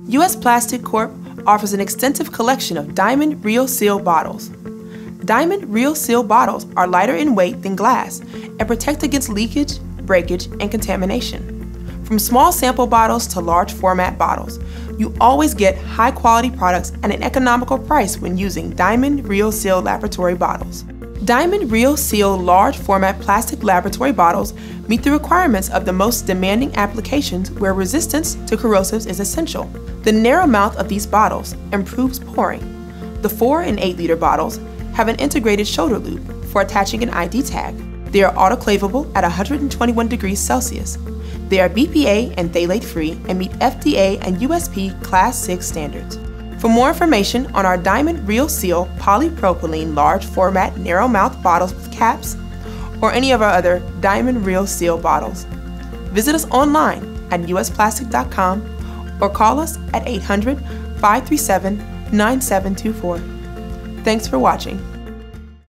US Plastic Corp offers an extensive collection of Diamond RealSeal bottles. Diamond RealSeal bottles are lighter in weight than glass and protect against leakage, breakage, and contamination. From small sample bottles to large format bottles, you always get high-quality products at an economical price when using Diamond RealSeal laboratory bottles. Diamond RealSeal large format plastic laboratory bottles meet the requirements of the most demanding applications where resistance to corrosives is essential. The narrow mouth of these bottles improves pouring. The 4 and 8 liter bottles have an integrated shoulder loop for attaching an ID tag. They are autoclavable at 121 degrees Celsius. They are BPA and phthalate free and meet FDA and USP Class 6 standards. For more information on our Diamond RealSeal Polypropylene large format narrow mouth bottles with caps, or any of our other Diamond RealSeal bottles, visit us online at usplastic.com or call us at 800-537-9724. Thanks for watching.